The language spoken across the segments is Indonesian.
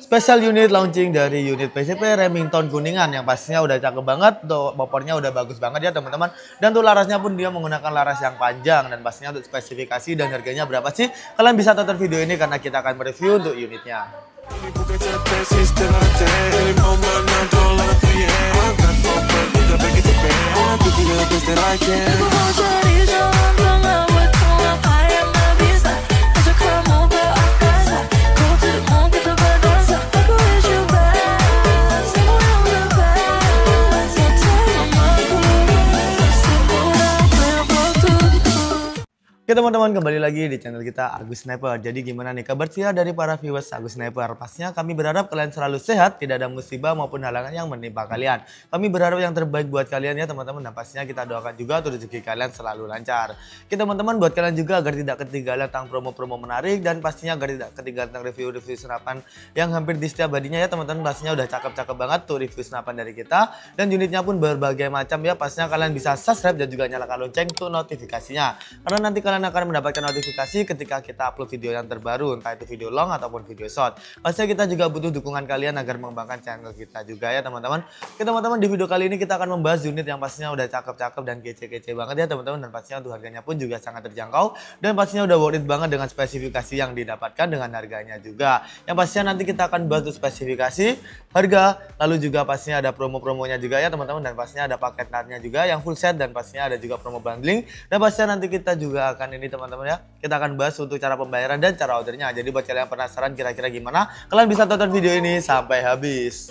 Special unit launching dari unit PCP Remington Kuningan yang pastinya udah cakep banget, tuh popornya udah bagus banget ya teman-teman. Dan tuh larasnya pun dia menggunakan laras yang panjang dan pastinya untuk spesifikasi dan harganya berapa sih? Kalian bisa tonton video ini karena kita akan mereview untuk unitnya. Oke teman-teman, kembali lagi di channel kita Agus Sniper. Jadi gimana nih kabar sih dari para viewers Agus Sniper? Pastinya kami berharap kalian selalu sehat, tidak ada musibah maupun halangan yang menimpa kalian. Kami berharap yang terbaik buat kalian ya teman-teman. Dan pastinya kita doakan juga untuk rezeki kalian selalu lancar. Oke teman-teman, buat kalian juga agar tidak ketinggalan tentang promo-promo menarik dan pastinya agar tidak ketinggalan tentang review-review senapan yang hampir di setiap harinya ya teman-teman. Pastinya udah cakep-cakep banget tuh review senapan dari kita dan unitnya pun berbagai macam ya. Pastinya kalian bisa subscribe dan juga nyalakan lonceng untuk notifikasinya. Karena nanti kalian akan mendapatkan notifikasi ketika kita upload video yang terbaru, entah itu video long ataupun video short. Pastinya kita juga butuh dukungan kalian agar mengembangkan channel kita juga ya teman-teman. Oke teman-teman, di video kali ini kita akan membahas unit yang pastinya udah cakep-cakep dan kece-kece banget ya teman-teman. Dan pastinya untuk harganya pun juga sangat terjangkau dan pastinya udah worth it banget dengan spesifikasi yang didapatkan dengan harganya juga. Yang pastinya nanti kita akan bahas spesifikasi, harga, lalu juga pastinya ada promo-promonya juga ya teman-teman. Dan pastinya ada paketnya juga yang full set dan pastinya ada juga promo bundling. Dan pastinya nanti kita juga akan ini teman-teman ya, kita akan bahas untuk cara pembayaran dan cara ordernya. Jadi buat kalian yang penasaran kira-kira gimana, kalian bisa tonton video ini sampai habis.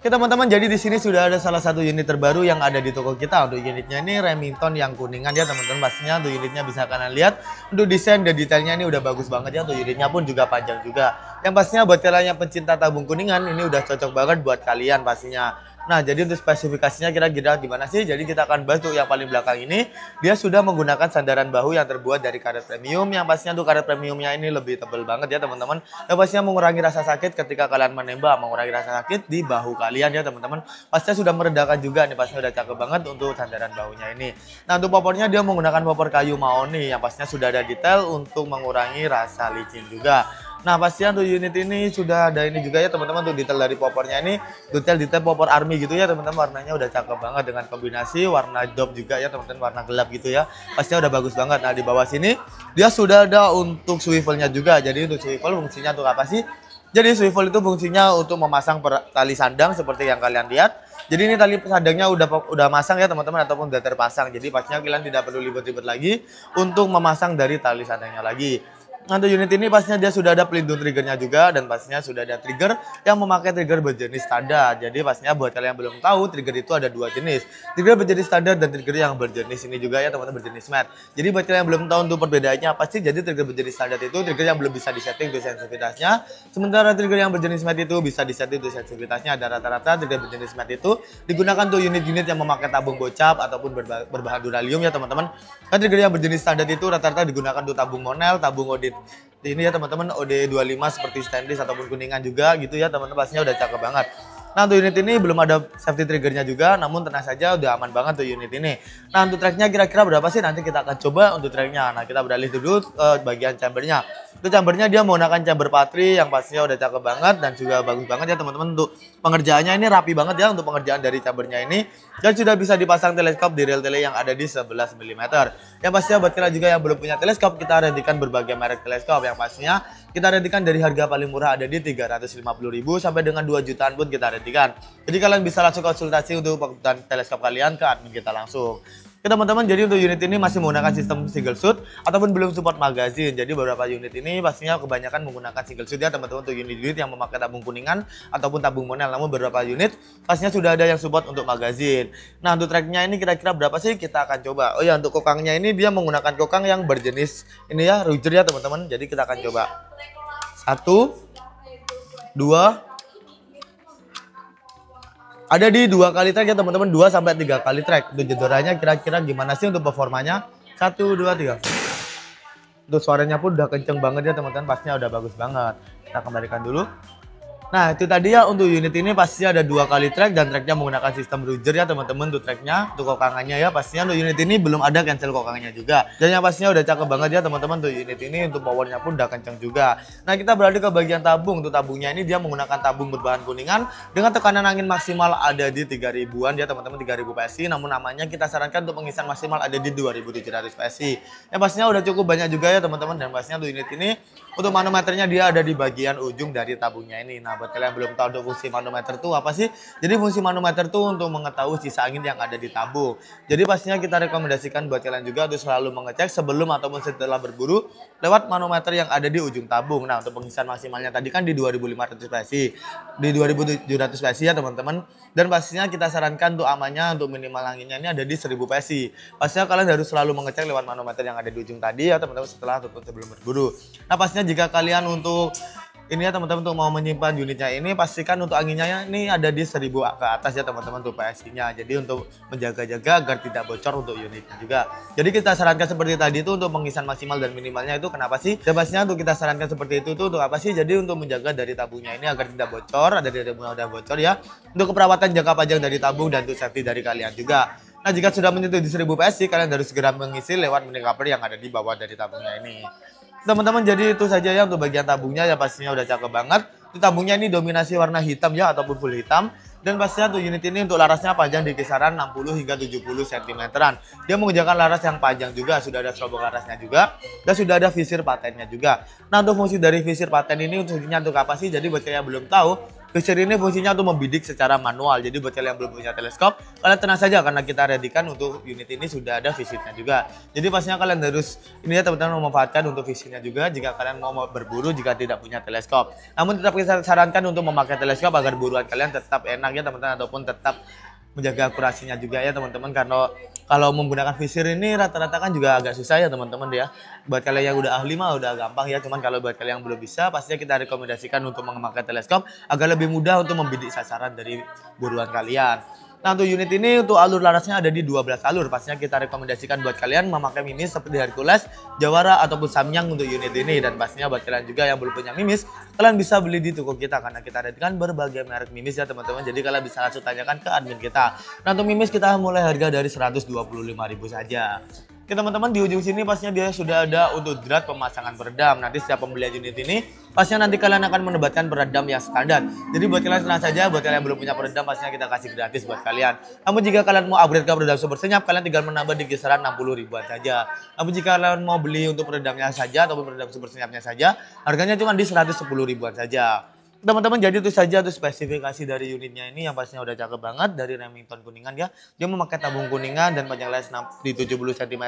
Oke teman-teman, jadi di sini sudah ada salah satu unit terbaru yang ada di toko kita. Untuk unitnya ini Remington yang Kuningan ya teman-teman. Pastinya untuk unitnya bisa kalian lihat, untuk desain dan detailnya ini udah bagus banget ya. Untuk unitnya pun juga panjang juga. Yang pastinya buat kalian yang pencinta tabung Kuningan, ini udah cocok banget buat kalian pastinya. Nah, jadi untuk spesifikasinya kira-kira gimana sih? Jadi kita akan bahas tuh yang paling belakang ini. Dia sudah menggunakan sandaran bahu yang terbuat dari karet premium. Yang pastinya tuh karet premiumnya ini lebih tebal banget ya teman-teman. Dan pastinya mengurangi rasa sakit ketika kalian menembak. Mengurangi rasa sakit di bahu kalian ya teman-teman. Pastinya sudah meredakan juga nih. Pastinya udah cakep banget untuk sandaran bahunya ini. Nah, untuk popornya dia menggunakan popor kayu mahoni. Yang pastinya sudah ada detail untuk mengurangi rasa licin juga. Nah pastinya untuk unit ini sudah ada ini juga ya teman-teman, untuk detail dari popornya ini detail popor army gitu ya teman-teman. Warnanya udah cakep banget dengan kombinasi warna dope juga ya teman-teman, warna gelap gitu ya. Pastinya udah bagus banget. Nah di bawah sini dia sudah ada untuk swivelnya juga. Jadi untuk swivel fungsinya untuk apa sih? Jadi swivel itu fungsinya untuk memasang tali sandang seperti yang kalian lihat. Jadi ini tali sandangnya udah masang ya teman-teman ataupun udah terpasang. Jadi pastinya kalian tidak perlu ribet-ribet lagi untuk memasang dari tali sandangnya lagi. Untuk unit ini pastinya dia sudah ada pelindung triggernya juga dan pastinya sudah ada trigger yang memakai trigger berjenis standar. Jadi pastinya buat kalian yang belum tahu, trigger itu ada dua jenis. Trigger berjenis standar dan trigger yang berjenis ini juga ya teman-teman, berjenis matte. Jadi buat kalian yang belum tahu untuk perbedaannya apa sih? Jadi trigger berjenis standar itu trigger yang belum bisa disetting untuk sensitivitasnya. Sementara trigger yang berjenis matte itu bisa disetting untuk sensitivitasnya. Dan rata-rata trigger berjenis matte itu digunakan untuk unit-unit yang memakai tabung bocap ataupun berbahan duralium ya teman-teman. Dan trigger yang berjenis standar itu rata-rata digunakan untuk tabung monel, tabung odit ini ya teman-teman, OD25 seperti stainless ataupun Kuningan juga gitu ya teman-teman. Pastinya udah cakep banget. Nah untuk unit ini belum ada safety triggernya juga, namun tenang saja udah aman banget tuh unit ini. Nah untuk tracknya kira-kira berapa sih? Nanti kita akan coba untuk tracknya. Nah kita beralih dulu ke bagian chambernya. Itu chambernya dia menggunakan chamber patri yang pastinya udah cakep banget dan juga bagus banget ya teman-teman. Untuk pengerjaannya ini rapi banget ya untuk pengerjaan dari chambernya ini. Dan sudah bisa dipasang teleskop di rel tele yang ada di 11 mm. Yang pastinya buat kalian juga yang belum punya teleskop, kita readikan berbagai merek teleskop. Yang pastinya kita readikan dari harga paling murah ada di 350.000 sampai dengan 2 jutaan pun kita readikan. Jadi kalian bisa langsung konsultasi untuk penggunaan teleskop kalian ke admin kita langsung. Oke teman-teman, jadi untuk unit ini masih menggunakan sistem single shoot ataupun belum support magazine. Jadi beberapa unit ini pastinya kebanyakan menggunakan single shoot ya teman-teman, untuk unit-unit yang memakai tabung Kuningan ataupun tabung monel. Namun beberapa unit pastinya sudah ada yang support untuk magazine. Nah untuk tracknya ini kira-kira berapa sih? Kita akan coba. Oh ya, untuk kokangnya ini dia menggunakan kokang yang berjenis ini ya, Ruger ya teman-teman. Jadi kita akan coba 1, 2, ada di 2 kali track ya teman-teman, 2 sampai 3 kali track. Untuk jedorannya kira-kira gimana sih untuk performanya? 1, 2, 3. Untuk suaranya pun udah kenceng banget ya teman-teman, pastinya udah bagus banget. Kita kembalikan dulu. Nah itu tadi ya untuk unit ini pastinya ada 2 kali trek dan treknya menggunakan sistem Ruger ya teman-teman untuk treknya. Untuk kokangannya ya pastinya untuk unit ini belum ada cancel kokangannya juga. Dan yang pastinya udah cakep banget ya teman-teman untuk unit ini, untuk powernya pun udah kencang juga. Nah kita beralih ke bagian tabung. Untuk tabungnya ini dia menggunakan tabung berbahan kuningan dengan tekanan angin maksimal ada di 3000-an ya teman-teman, 3000 PSI. Namun namanya kita sarankan untuk pengisian maksimal ada di 2700 PSI. Yang pastinya udah cukup banyak juga ya teman-teman, dan pastinya untuk unit ini untuk manometernya dia ada di bagian ujung dari tabungnya ini. Nah buat kalian yang belum tahu untuk fungsi manometer itu apa sih? Jadi fungsi manometer itu untuk mengetahui sisa angin yang ada di tabung. Jadi pastinya kita rekomendasikan buat kalian juga untuk selalu mengecek sebelum ataupun setelah berburu lewat manometer yang ada di ujung tabung. Nah untuk pengisian maksimalnya tadi kan di 2500 PSI, di 2700 PSI ya teman-teman. Dan pastinya kita sarankan untuk amannya untuk minimal anginnya ini ada di 1000 PSI. Pastinya kalian harus selalu mengecek lewat manometer yang ada di ujung tadi ya teman-teman, setelah ataupun sebelum berburu. Nah pastinya jika kalian untuk ini ya teman-teman untuk mau menyimpan unitnya ini, pastikan untuk anginnya ini ada di 1000 ke atas ya teman-teman untuk PSI-nya. Jadi untuk menjaga-jaga agar tidak bocor untuk unitnya juga. Jadi kita sarankan seperti tadi itu untuk pengisian maksimal dan minimalnya itu kenapa sih? Dan pastinya untuk kita sarankan seperti itu tuh untuk apa sih? Jadi untuk menjaga dari tabungnya ini agar tidak bocor, ada dari tabungnya udah bocor ya. Untuk keperawatan jangka panjang dari tabung dan untuk safety dari kalian juga. Nah jika sudah menyentuh di 1000 PSI, kalian harus segera mengisi lewat mini cover yang ada di bawah dari tabungnya ini. Teman-teman jadi itu saja ya untuk bagian tabungnya ya, pastinya udah cakep banget. Itu tabungnya ini dominasi warna hitam ya ataupun full hitam. Dan pastinya untuk unit ini untuk larasnya panjang di kisaran 60 hingga 70 cm-an. Dia mengerjakan laras yang panjang juga, sudah ada serobong larasnya juga. Dan sudah ada visir patennya juga. Nah untuk fungsi dari visir paten ini fungsinya untuk apa sih? Jadi buat kalian yang belum tahu, visir ini fungsinya untuk membidik secara manual. Jadi buat kalian yang belum punya teleskop, kalian tenang saja karena kita readykan untuk unit ini sudah ada visirnya juga. Jadi pastinya kalian harus ini ya teman-teman memanfaatkan untuk visirnya juga jika kalian mau berburu jika tidak punya teleskop. Namun tetap kita sarankan untuk memakai teleskop agar buruan kalian tetap enak ya teman-teman, ataupun tetap menjaga akurasinya juga ya teman-teman, karena kalau menggunakan visir ini rata-rata kan juga agak susah ya teman-teman ya. Buat kalian yang udah ahli mah udah gampang ya, cuman kalau buat kalian yang belum bisa pastinya kita rekomendasikan untuk memakai teleskop agar lebih mudah untuk membidik sasaran dari buruan kalian. Nah untuk unit ini untuk alur larasnya ada di 12 alur. Pastinya kita rekomendasikan buat kalian memakai mimis seperti Hercules, Jawara ataupun Samyang untuk unit ini. Dan pastinya buat kalian juga yang belum punya mimis, kalian bisa beli di toko kita karena kita readykan berbagai merek mimis ya teman-teman. Jadi kalian bisa langsung tanyakan ke admin kita. Nah untuk mimis kita mulai harga dari 125.000 saja. Oke teman-teman, di ujung sini pastinya dia sudah ada untuk drat pemasangan peredam. Nanti setiap pembelian unit ini pastinya nanti kalian akan mendapatkan peredam yang standar. Jadi buat kalian senang saja, buat kalian yang belum punya peredam pastinya kita kasih gratis buat kalian. Namun jika kalian mau upgrade ke peredam super senyap, kalian tinggal menambah di kisaran 60 ribuan saja. Namun jika kalian mau beli untuk peredamnya saja ataupun peredam super senyapnya saja, harganya cuma di 110 ribuan saja. Teman-teman jadi itu saja tuh spesifikasi dari unitnya ini yang pastinya udah cakep banget dari Remington Kuningan ya. Dia memakai tabung kuningan dan panjang les di 70 cm.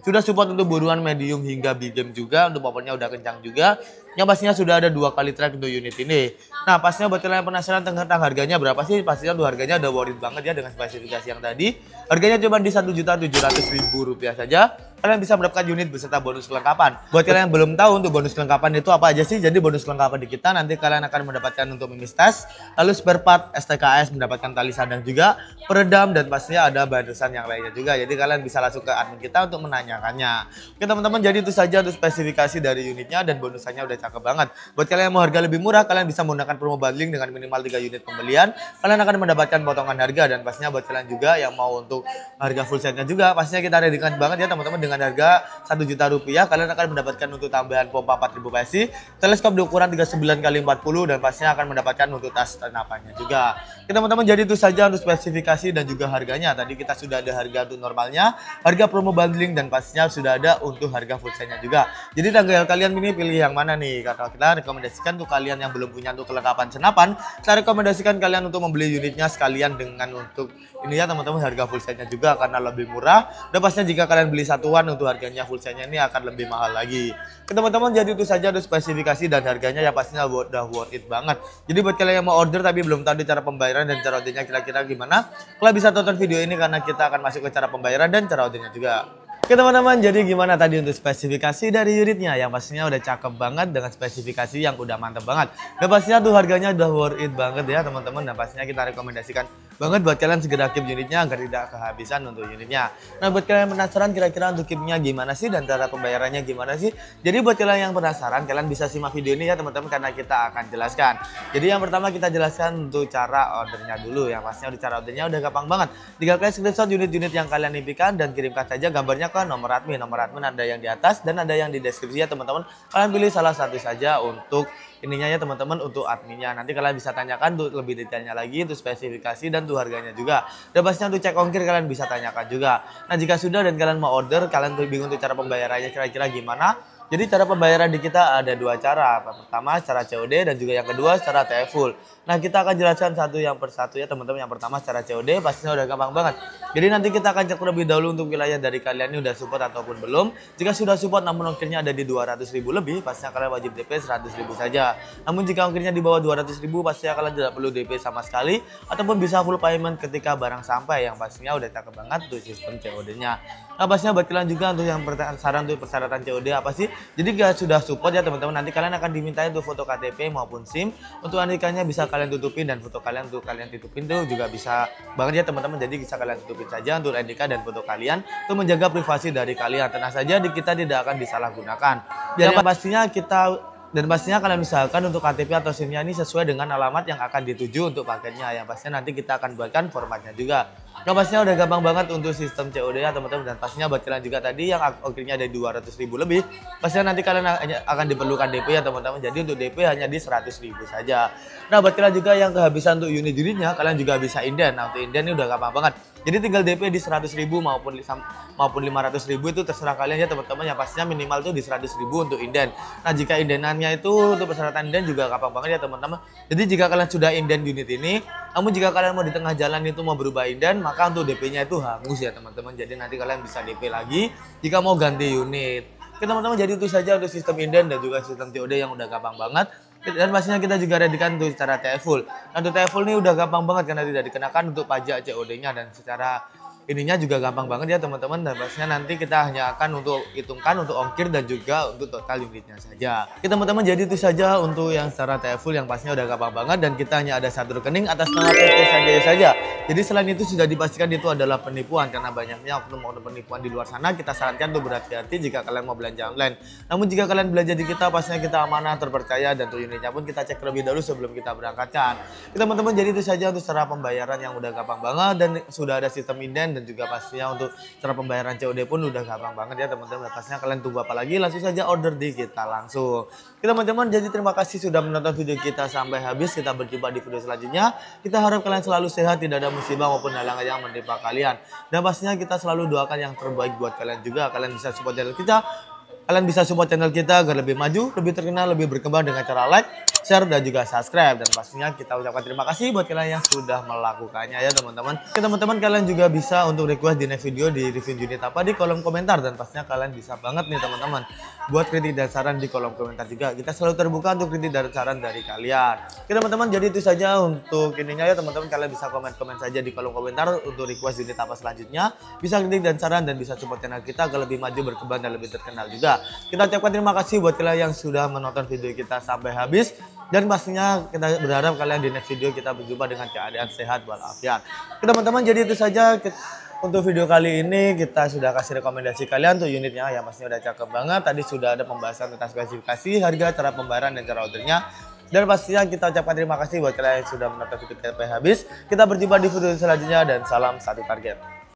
Sudah support untuk buruan medium hingga big game juga, untuk powernya udah kencang juga. Yang pastinya sudah ada 2 kali track untuk unit ini. Nah pastinya buat kalian yang penasaran tentang harganya berapa sih, pastinya tuh harganya udah worth it banget ya dengan spesifikasi yang tadi. Harganya cuma di Rp1.700.000 saja. Kalian bisa mendapatkan unit beserta bonus kelengkapan. Buat kalian yang belum tahu untuk bonus kelengkapan itu apa aja sih, jadi bonus kelengkapan di kita nanti kalian akan mendapatkan untuk mimis tes, lalu spare part STKS, mendapatkan tali sandang juga, peredam, dan pastinya ada bonusan yang lainnya juga. Jadi kalian bisa langsung ke admin kita untuk menanyakannya. Oke teman-teman, jadi itu saja untuk spesifikasi dari unitnya dan bonusannya udah cakep banget. Buat kalian yang mau harga lebih murah, kalian bisa menggunakan promo bundling dengan minimal 3 unit pembelian. Kalian akan mendapatkan potongan harga, dan pastinya buat kalian juga yang mau untuk harga full setnya juga, pastinya kita readykan banget ya teman-teman dengan harga Rp1 juta. Kalian akan mendapatkan untuk tambahan pompa 4000 PSI, teleskop diukuran 39x40, dan pastinya akan mendapatkan untuk tas senapannya juga. Oke teman-teman, jadi itu saja untuk spesifikasi dan juga harganya. Tadi kita sudah ada harga untuk normalnya, harga promo bundling, dan pastinya sudah ada untuk harga full setnya juga. Jadi tinggal kalian ini pilih yang mana nih. Karena kita rekomendasikan untuk kalian yang belum punya untuk kelengkapan senapan, saya rekomendasikan kalian untuk membeli unitnya sekalian dengan untuk ini ya teman-teman, harga full setnya juga karena lebih murah. Dan pastinya jika kalian beli satuan untuk harganya full setnya ini akan lebih mahal lagi. Teman-teman, jadi itu saja untuk spesifikasi dan harganya ya pastinya udah worth it banget. Jadi buat kalian yang mau order tapi belum tahu cara pembayaran dan cara ordernya kira-kira gimana, kalian bisa tonton video ini karena kita akan masuk ke cara pembayaran dan cara ordernya juga. Oke teman-teman, jadi gimana tadi untuk spesifikasi dari unitnya yang pastinya udah cakep banget dengan spesifikasi yang udah mantep banget. Dan pastinya tuh harganya udah worth it banget ya teman-teman, dan pastinya kita rekomendasikan banget buat kalian segera keep unitnya agar tidak kehabisan untuk unitnya. Nah, buat kalian yang penasaran kira-kira untuk keepnya gimana sih dan cara pembayarannya gimana sih? Jadi buat kalian yang penasaran, kalian bisa simak video ini ya teman-teman, karena kita akan jelaskan. Jadi yang pertama kita jelaskan untuk cara ordernya dulu. Yang pastinya untuk cara ordernya udah gampang banget. Tinggal kalian screenshot unit-unit yang kalian impikan dan kirimkan saja gambarnya ke nomor admin. Nomor admin ada yang di atas dan ada yang di deskripsi ya teman-teman. Kalian pilih salah satu saja untuk ininya ya teman-teman, untuk adminnya. Nanti kalian bisa tanyakan untuk lebih detailnya lagi, untuk spesifikasi dan untuk harganya juga. Dan pastinya untuk cek ongkir kalian bisa tanyakan juga. Nah, jika sudah dan kalian mau order, kalian bingung untuk cara pembayarannya kira-kira gimana? Jadi cara pembayaran di kita ada dua cara. Pertama secara COD dan juga yang kedua secara TFUL. Nah, kita akan jelaskan satu yang persatu ya teman-teman. Yang pertama secara COD pastinya udah gampang banget. Jadi nanti kita akan cek terlebih dahulu untuk wilayah dari kalian ini udah support ataupun belum. Jika sudah support namun ongkirnya ada di 200.000 lebih, pastinya kalian wajib DP 100.000 saja. Namun jika ongkirnya di bawah 200.000, pastinya kalian tidak perlu DP sama sekali ataupun bisa full payment ketika barang sampai, yang pastinya udah cakep banget tuh sistem COD-nya. Nah, pastinya buat kalian juga untuk yang saran untuk persyaratan COD apa sih? Jadi jika sudah support ya teman-teman, nanti kalian akan diminta untuk foto KTP maupun SIM. Untuk andikannya bisa kalian tutupin dan foto kalian untuk kalian tutupin tuh juga bisa banget ya teman-teman. Jadi bisa kalian tutupin saja untuk NIK dan foto kalian untuk menjaga privasi dari kalian. Tenang saja di kita tidak akan disalahgunakan. Dan pastinya kalian usahakan untuk KTP atau SIM-nya ini sesuai dengan alamat yang akan dituju untuk paketnya. Yang pastinya nanti kita akan buatkan formatnya juga. Yang pastinya udah gampang banget untuk sistem COD ya teman-teman. Dan pastinya buat kalian juga tadi yang ongkirnya ada 200.000 lebih, pastinya nanti kalian akan diperlukan DP ya teman-teman. Jadi untuk DP hanya di 100.000 saja. Nah, buat kalian juga yang kehabisan untuk unitnya, kalian juga bisa inden. Nah, untuk inden ini udah gampang banget. Jadi tinggal DP di 100.000 maupun 500.000 itu terserah kalian ya teman-teman. Yang pastinya minimal tuh di 100.000 untuk inden. Nah, jika indenannya itu untuk persyaratan inden juga gampang banget ya teman-teman. Jadi jika kalian sudah inden unit ini, namun jika kalian mau di tengah jalan itu mau berubah inden, maka untuk DP-nya itu hangus ya teman-teman. Jadi nanti kalian bisa DP lagi jika mau ganti unit. Oke teman-teman, jadi itu saja untuk sistem inden dan juga sistem COD yang udah gampang banget. Dan pastinya kita juga readykan untuk secara TFUL. Nah, untuk TFUL ini udah gampang banget karena tidak dikenakan untuk pajak COD-nya, dan secara ininya juga gampang banget ya teman-teman. Dan pastinya nanti kita hanya akan untuk hitungkan untuk ongkir dan juga untuk total unitnya saja. Oke teman-teman, jadi itu saja untuk yang secara TFUL yang pastinya udah gampang banget, dan kita hanya ada satu rekening atas nama PT Sanjaya saja. Jadi selain itu sudah dipastikan itu adalah penipuan, karena banyaknya oknum-oknum penipuan di luar sana. Kita sarankan untuk berhati-hati jika kalian mau belanja online. Namun jika kalian belanja di kita, pastinya kita amanah, terpercaya, dan untuk unitnya pun kita cek terlebih dahulu sebelum kita berangkatkan. Teman-teman, jadi itu saja untuk cara pembayaran yang udah gampang banget, dan sudah ada sistem inden dan juga pastinya untuk cara pembayaran COD pun udah gampang banget ya teman-teman. Pastinya kalian tunggu apa lagi, langsung saja order di kita langsung. Teman-teman, jadi terima kasih sudah menonton video kita sampai habis. Kita berjumpa di video selanjutnya. Kita harap kalian selalu sehat, tidak ada musibah maupun halangan yang menimpa kalian. Dan pastinya kita selalu doakan yang terbaik buat kalian juga. Kalian bisa support channel kita. Kalian bisa support channel kita agar lebih maju, lebih terkenal, lebih berkembang dengan cara like, share, dan juga subscribe. Dan pastinya kita ucapkan terima kasih buat kalian yang sudah melakukannya ya teman-teman. Oke teman-teman, kalian juga bisa untuk request di next video di review unit apa di kolom komentar. Dan pastinya kalian bisa banget nih teman-teman buat kritik dan saran di kolom komentar juga. Kita selalu terbuka untuk kritik dan saran dari kalian. Oke teman-teman, jadi itu saja untuk ininya ya teman-teman. Kalian bisa komen-komen saja di kolom komentar untuk request unit apa selanjutnya. Bisa kritik dan saran dan bisa support channel kita agar lebih maju, berkembang, dan lebih terkenal juga. Kita ucapkan terima kasih buat kalian yang sudah menonton video kita sampai habis. Dan pastinya kita berharap kalian di next video kita berjumpa dengan keadaan sehat walafiat. Teman-teman, jadi itu saja untuk video kali ini. Kita sudah kasih rekomendasi kalian untuk unitnya yang pastinya udah cakep banget. Tadi sudah ada pembahasan tentang spesifikasi, harga, cara pembayaran, dan cara ordernya. Dan pastinya kita ucapkan terima kasih buat kalian yang sudah menonton video kita sampai habis. Kita berjumpa di video selanjutnya dan salam satu target.